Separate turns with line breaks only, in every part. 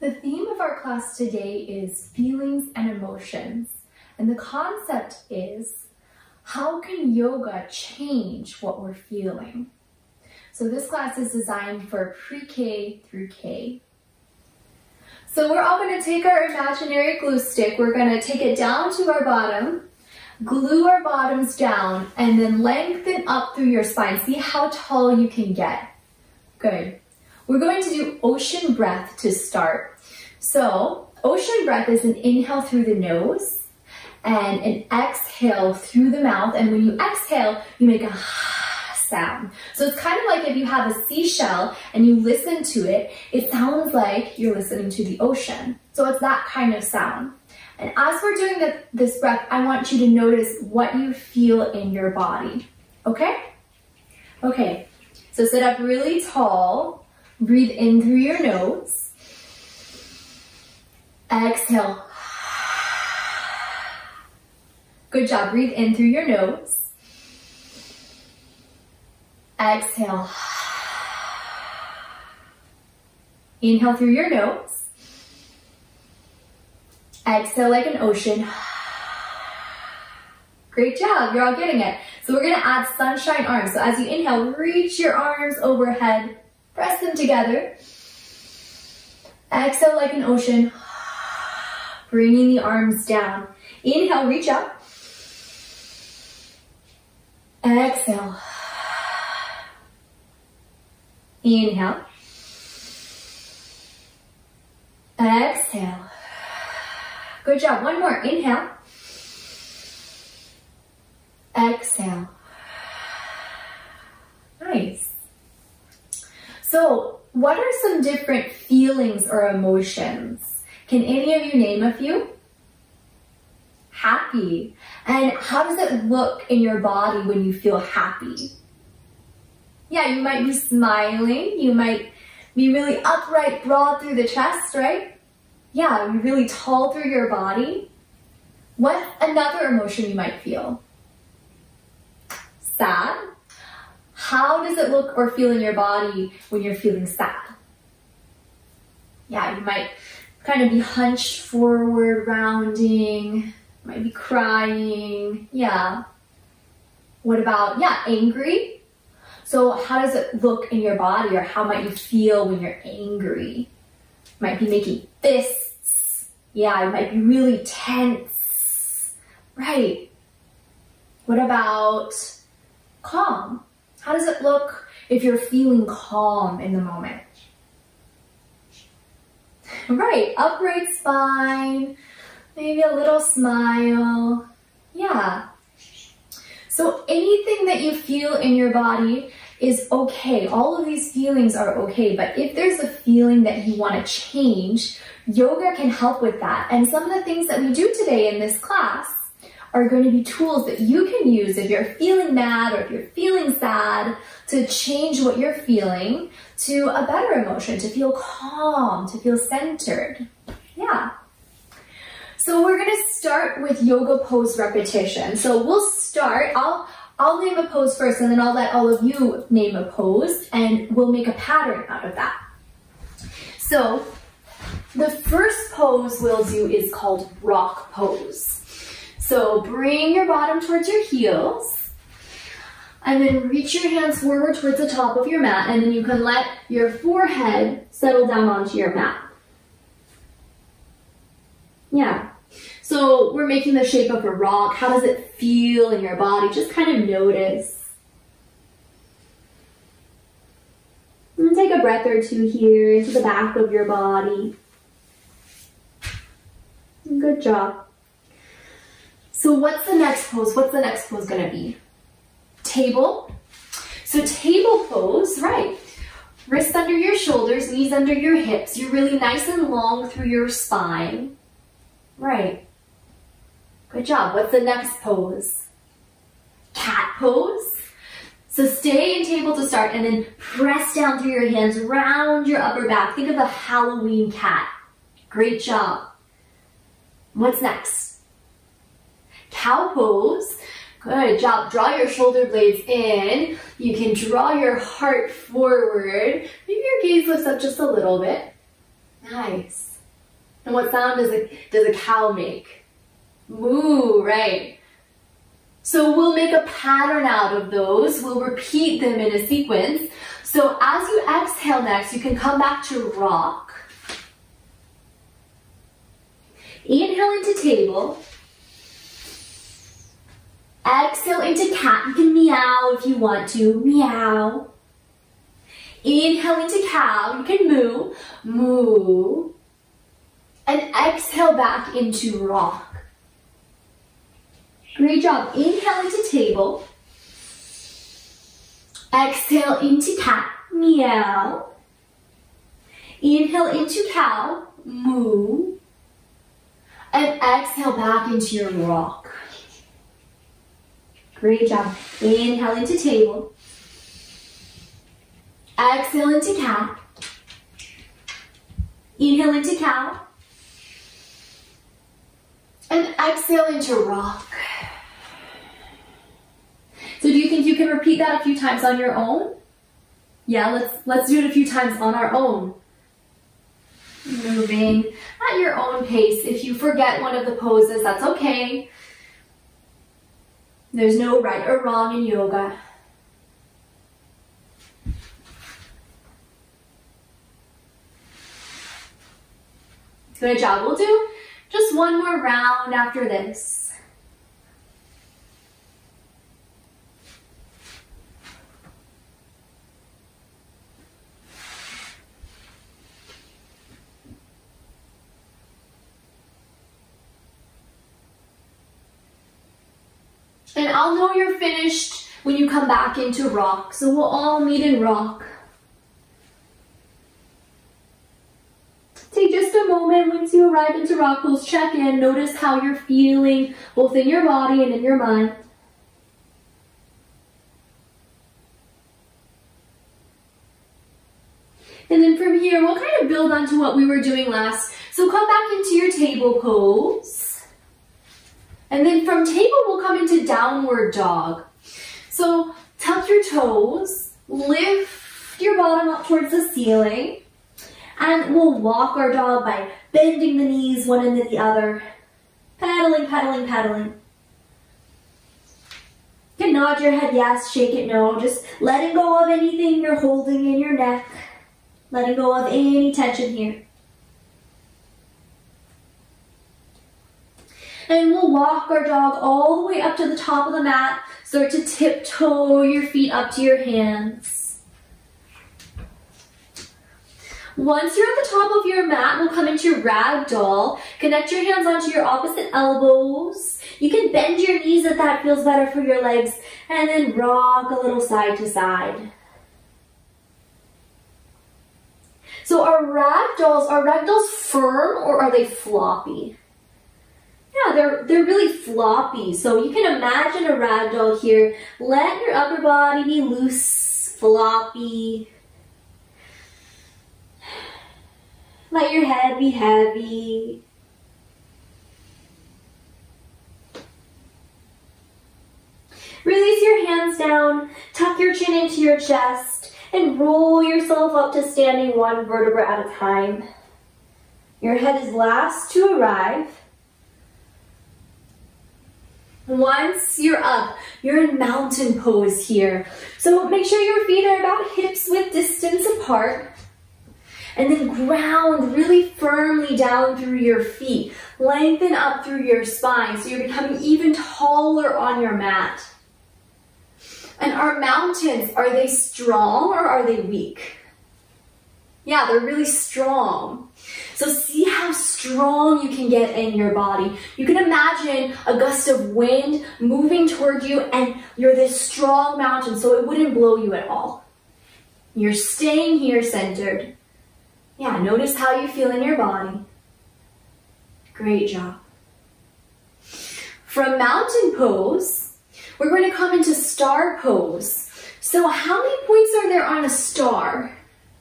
The theme of our class today is feelings and emotions. And the concept is, how can yoga change what we're feeling? So this class is designed for pre-K through K. So we're all going to take our imaginary glue stick, we're going to take it down to our bottom, glue our bottoms down, and then lengthen up through your spine. See how tall you can get. Good. We're going to do ocean breath to start. So ocean breath is an inhale through the nose and an exhale through the mouth. And when you exhale, you make a sound. So it's kind of like if you have a seashell and you listen to it, it sounds like you're listening to the ocean. So it's that kind of sound. And as we're doing this breath, I want you to notice what you feel in your body. Okay? Okay. So sit up really tall. Breathe in through your nose. Exhale. Good job. Breathe in through your nose. Exhale. Inhale through your nose. Exhale like an ocean. Great job. You're all getting it. So we're going to add sunshine arms. So as you inhale, reach your arms overhead. Press them together. Exhale like an ocean. Bringing the arms down. Inhale, reach up. Exhale. Inhale. Exhale. Good job. One more. Inhale. Exhale. Nice. So, what are some different feelings or emotions? Can any of you name a few? Happy. And how does it look in your body when you feel happy? Yeah, you might be smiling. You might be really upright, broad through the chest, right? Yeah, you're really tall through your body. What another emotion you might feel? Sad. How does it look or feel in your body when you're feeling sad? Yeah, you might kind of be hunched forward, rounding, might be crying. Yeah. What about, angry? So how does it look in your body, or how might you feel when you're angry? Might be making fists. Yeah, it might be really tense. Right. What about calm? How does it look if you're feeling calm in the moment? Right, upright spine, maybe a little smile. Yeah. So anything that you feel in your body is okay. All of these feelings are okay, but if there's a feeling that you want to change, yoga can help with that. And some of the things that we do today in this class are going to be tools that you can use if you're feeling mad or if you're feeling sad, to change what you're feeling to a better emotion, to feel calm, to feel centered. Yeah. So we're going to start with yoga pose repetition. So we'll start, I'll name a pose first, and then I'll let all of you name a pose, and we'll make a pattern out of that. So the first pose we'll do is called rock pose. So bring your bottom towards your heels, and then reach your hands forward towards the top of your mat, and then you can let your forehead settle down onto your mat. Yeah. So we're making the shape of a rock. How does it feel in your body? Just kind of notice. And take a breath or two here into the back of your body. Good job. So what's the next pose? What's the next pose going to be? Table. So table pose, right. Wrists under your shoulders, knees under your hips. You're really nice and long through your spine. Right. Good job. What's the next pose? Cat pose. So stay in table to start, and then press down through your hands, round your upper back. Think of the Halloween cat. Great job. What's next? Cow pose. Good job. Draw your shoulder blades in. You can draw your heart forward. Maybe your gaze lifts up just a little bit. Nice. And what sound does a cow make? Moo, right? So we'll make a pattern out of those. We'll repeat them in a sequence. So as you exhale next, you can come back to rock. Inhale into table. Exhale into cat. You can meow if you want to. Meow. Inhale into cow. You can moo. Moo. And exhale back into rock. Great job. Inhale into table. Exhale into cat. Meow. Inhale into cow. Moo. And exhale back into your rock. Great job. Inhale into table. Exhale into cat. Inhale into cow. And exhale into rock. So do you think you can repeat that a few times on your own? Yeah, let's do it a few times on our own. Moving at your own pace. If you forget one of the poses, that's okay. There's no right or wrong in yoga. Good job. We'll do just one more round after this. And I'll know you're finished when you come back into rock. So we'll all meet in rock. Take just a moment once you arrive into rock pose, check in, notice how you're feeling both in your body and in your mind. And then from here, we'll kind of build onto what we were doing last. So come back into your table pose. And then from table, we'll come into downward dog. So tuck your toes, lift your bottom up towards the ceiling, and we'll walk our dog by bending the knees one into the other, pedaling, pedaling, pedaling. You can nod your head yes, shake it no, just letting go of anything you're holding in your neck, letting go of any tension here. And we'll walk our dog all the way up to the top of the mat. Start to tiptoe your feet up to your hands. Once you're at the top of your mat, we'll come into your ragdoll. Connect your hands onto your opposite elbows. You can bend your knees if that feels better for your legs. And then rock a little side to side. So are ragdolls firm or are they floppy? Yeah, they're really floppy. So you can imagine a ragdoll here. Let your upper body be loose, floppy. Let your head be heavy. Release your hands down, tuck your chin into your chest, and roll yourself up to standing one vertebra at a time. Your head is last to arrive. Once you're up, you're in mountain pose here. So make sure your feet are about hips width distance apart. And then ground really firmly down through your feet. Lengthen up through your spine so you're becoming even taller on your mat. And our mountains, are they strong or are they weak? Yeah, they're really strong. So see how strong you can get in your body. You can imagine a gust of wind moving toward you and you're this strong mountain so it wouldn't blow you at all. You're staying here centered. Yeah, notice how you feel in your body. Great job. From mountain pose, we're going to come into star pose. So how many points are there on a star?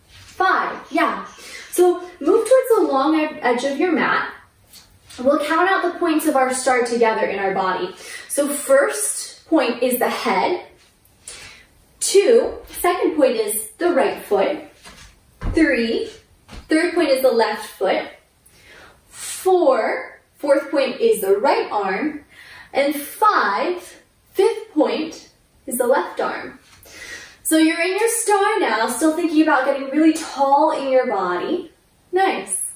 5, yeah. So move towards the long edge of your mat. We'll count out the points of our star together in our body. So first point is the head. 2, second point is the right foot. 3, third point is the left foot. 4, fourth point is the right arm, and 5, fifth point is the left arm. So you're in your star now, still thinking about getting really tall in your body. Nice.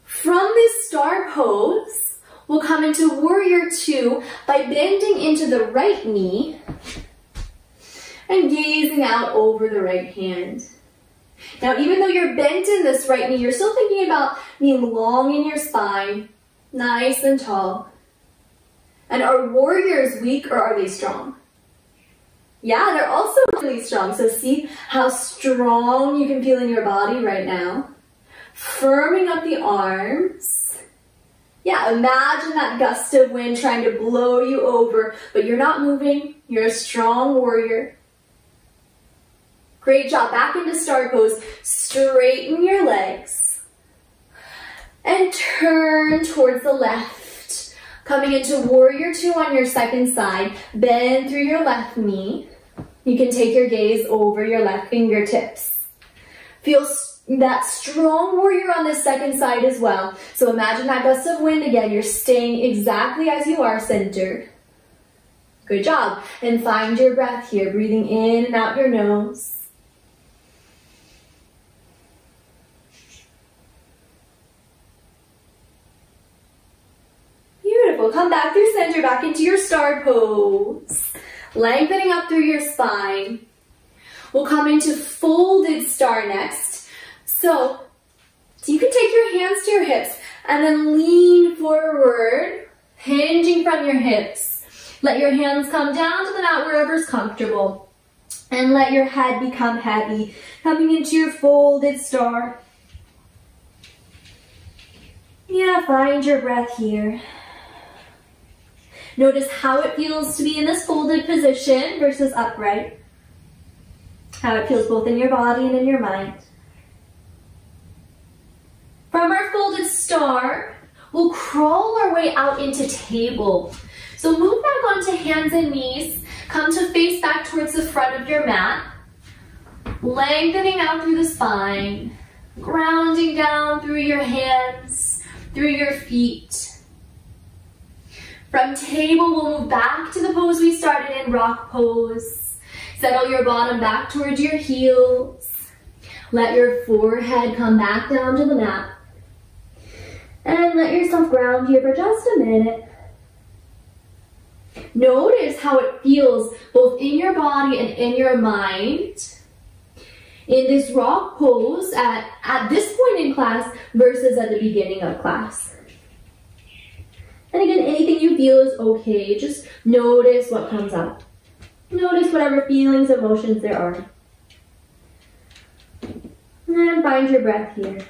From this star pose, we'll come into warrior 2 by bending into the right knee and gazing out over the right hand. Now, even though you're bent in this right knee, you're still thinking about being long in your spine, nice and tall. And are warriors weak or are they strong? Yeah, they're also really strong. So see how strong you can feel in your body right now. Firming up the arms. Yeah, imagine that gust of wind trying to blow you over, but you're not moving. You're a strong warrior. Great job. Back into star pose. Straighten your legs. And turn towards the left. Coming into warrior 2 on your second side. Bend through your left knee. You can take your gaze over your left fingertips. Feel that strong warrior on the second side as well. So imagine that gust of wind again. You're staying exactly as you are centered. Good job. And find your breath here. Breathing in and out your nose. Beautiful. Come back through center, back into your star pose. Lengthening up through your spine. We'll come into folded star next. So you can take your hands to your hips and then lean forward, hinging from your hips. Let your hands come down to the mat wherever's comfortable. And let your head become heavy, coming into your folded star. Yeah, find your breath here. Notice how it feels to be in this folded position versus upright. How it feels both in your body and in your mind. From our folded star, we'll crawl our way out into table. So move back onto hands and knees. Come to face back towards the front of your mat. Lengthening out through the spine. Grounding down through your hands, through your feet. From table, we'll move back to the pose we started in, rock pose. Settle your bottom back towards your heels. Let your forehead come back down to the mat. And let yourself ground here for just a minute. Notice how it feels both in your body and in your mind in this rock pose at this point in class versus at the beginning of class. And again, anything you feel is okay. Just notice what comes up. Notice whatever feelings, emotions there are. And find your breath here.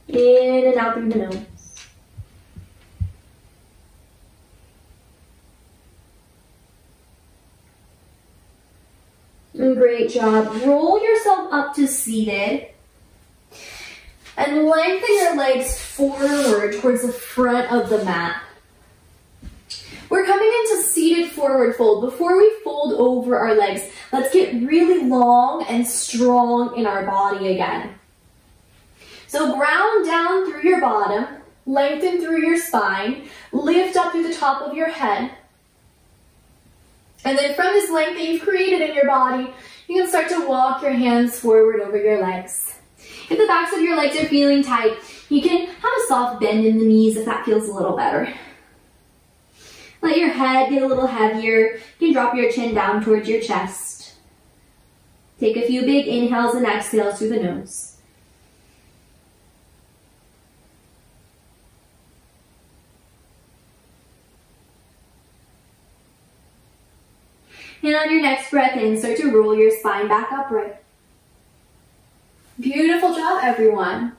In and out through the nose. Great job. Roll yourself up to seated. And lengthen your legs forward towards the front of the mat. We're coming into seated forward fold. Before we fold over our legs, let's get really long and strong in our body again. So ground down through your bottom, lengthen through your spine, lift up through the top of your head. And then from this length that you've created in your body, you can start to walk your hands forward over your legs. If the backs of your legs are feeling tight, you can have a soft bend in the knees if that feels a little better. Let your head get a little heavier. You can drop your chin down towards your chest. Take a few big inhales and exhales through the nose. And on your next breath in, start to roll your spine back upright. Beautiful job, everyone.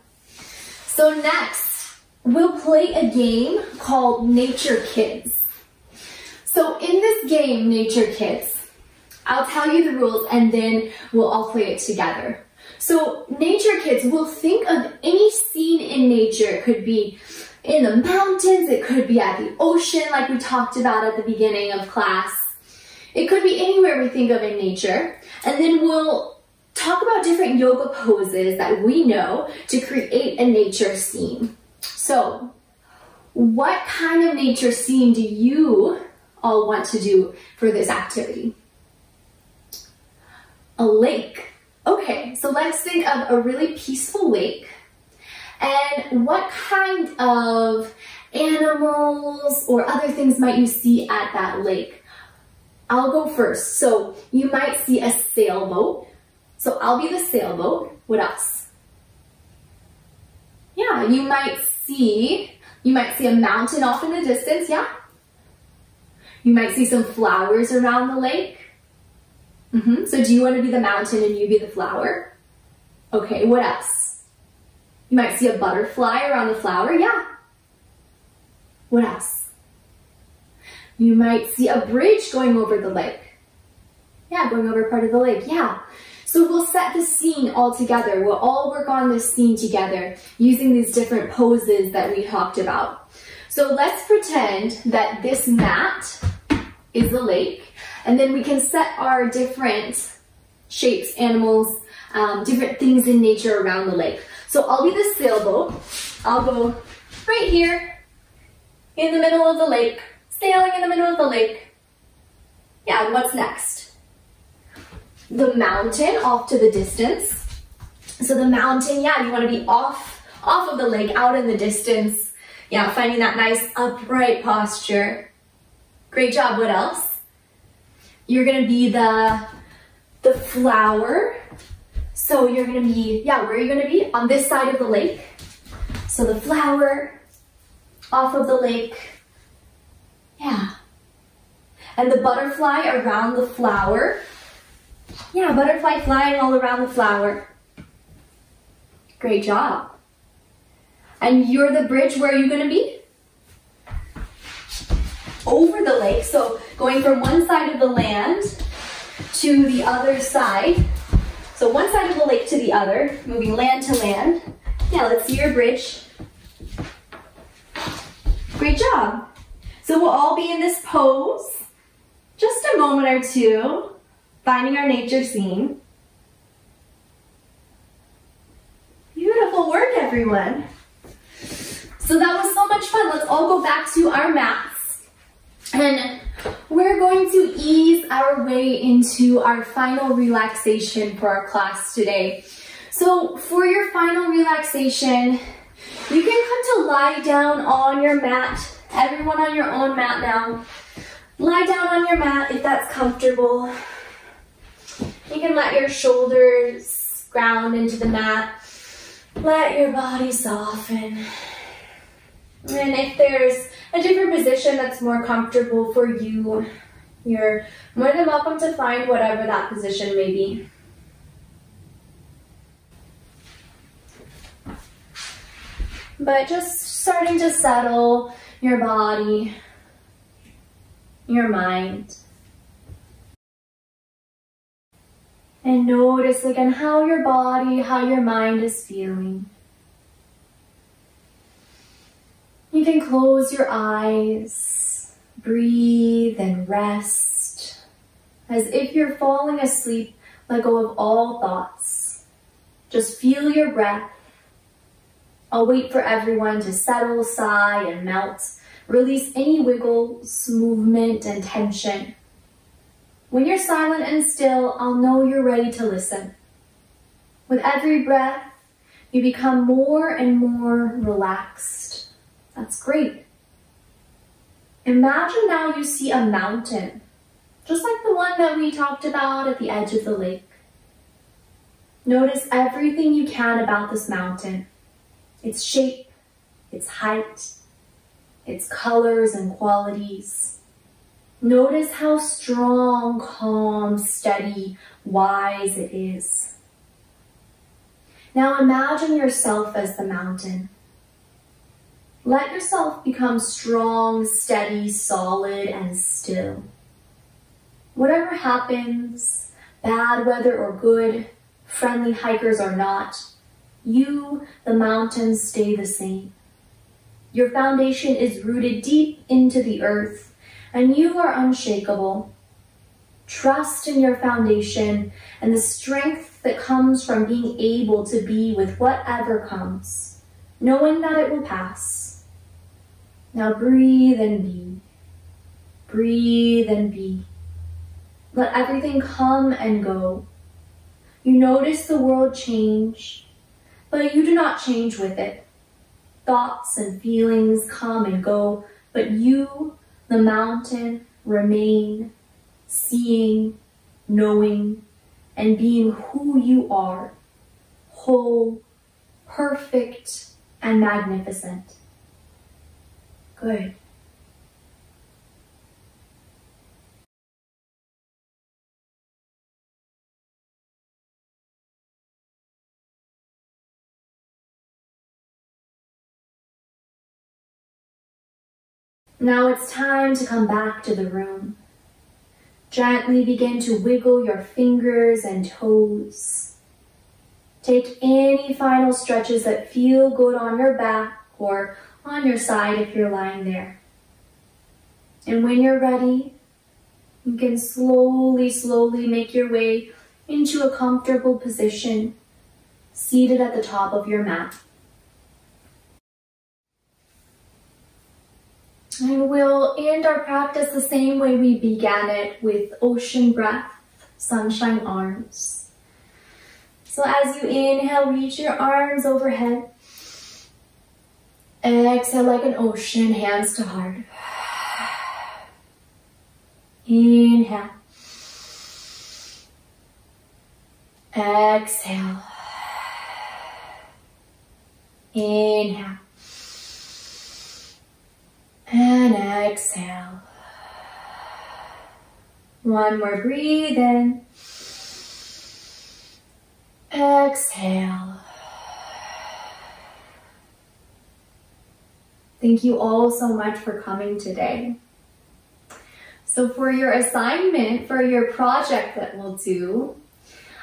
So next, we'll play a game called Nature Kids. So in this game, Nature Kids, I'll tell you the rules and then we'll all play it together. So Nature Kids, we'll think of any scene in nature. It could be in the mountains, it could be at the ocean like we talked about at the beginning of class. It could be anywhere we think of in nature. And then we'll talk about different yoga poses that we know to create a nature scene. So, what kind of nature scene do you all want to do for this activity? A lake. Okay, so let's think of a really peaceful lake. And what kind of animals or other things might you see at that lake? I'll go first. So you might see a sailboat. So I'll be the sailboat. What else? Yeah, you might see a mountain off in the distance, yeah? You might see some flowers around the lake. So do you want to be the mountain and you be the flower? Okay, what else? You might see a butterfly around the flower, yeah. What else? You might see a bridge going over the lake. Yeah, going over part of the lake, yeah. So we'll set the scene all together. We'll all work on this scene together using these different poses that we talked about. So let's pretend that this mat is the lake. And then we can set our different shapes, animals, different things in nature around the lake. So I'll be the sailboat. I'll go right here in the middle of the lake, sailing in the middle of the lake. Yeah, and what's next? The mountain off to the distance. So the mountain, yeah, you want to be off of the lake, out in the distance. Yeah, finding that nice upright posture. Great job. What else? You're gonna be the flower. So you're gonna be, yeah, where are you gonna be? On this side of the lake. So the flower off of the lake. Yeah. And the butterfly around the flower. Yeah, butterfly flying all around the flower. Great job. And you're the bridge, where are you gonna be? Over the lake, so going from one side of the land to the other side. So one side of the lake to the other, moving land to land. Yeah, let's see your bridge. Great job. So we'll all be in this pose, just a moment or two, finding our nature scene. Beautiful work, everyone. So that was so much fun. Let's all go back to our mats. And we're going to ease our way into our final relaxation for our class today. So for your final relaxation, you can come to lie down on your mat. Everyone on your own mat now. Lie down on your mat if that's comfortable. You can let your shoulders ground into the mat. Let your body soften. And if there's a different position that's more comfortable for you, you're more than welcome to find whatever that position may be. But just starting to settle your body, your mind. And notice again how your body, how your mind is feeling. You can close your eyes, breathe and rest. As if you're falling asleep, let go of all thoughts. Just feel your breath. I'll wait for everyone to settle, sigh, and melt. Release any wiggles, movement, and tension. When you're silent and still, I'll know you're ready to listen. With every breath, you become more and more relaxed. That's great. Imagine now you see a mountain, just like the one that we talked about at the edge of the lake. Notice everything you can about this mountain. Its shape, its height, its colors and qualities. Notice how strong, calm, steady, wise it is. Now imagine yourself as the mountain. Let yourself become strong, steady, solid, and still. Whatever happens, bad weather or good, friendly hikers or not, you, the mountain, stay the same. Your foundation is rooted deep into the earth, and you are unshakable. Trust in your foundation and the strength that comes from being able to be with whatever comes. knowing that it will pass. Now breathe and be. Breathe and be. Let everything come and go. You notice the world change, but you do not change with it. Thoughts and feelings come and go, but you, the mountain, remain, seeing, knowing, and being who you are, whole, perfect, and magnificent. Good. Now it's time to come back to the room. Gently begin to wiggle your fingers and toes. Take any final stretches that feel good on your back or on your side if you're lying there. And when you're ready, you can slowly make your way into a comfortable position, seated at the top of your mat. And we'll end our practice the same way we began it, with ocean breath, sunshine arms. So as you inhale, reach your arms overhead. Exhale like an ocean, hands to heart. Inhale. Exhale. Inhale. And exhale. One more, breathe in. Exhale. Thank you all so much for coming today. So for your assignment, for your project that we'll do,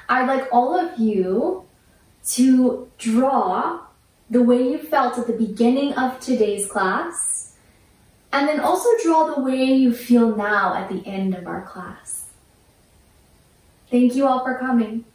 I'd like all of you to draw the way you felt at the beginning of today's class. And then also draw the way you feel now at the end of our class. Thank you all for coming.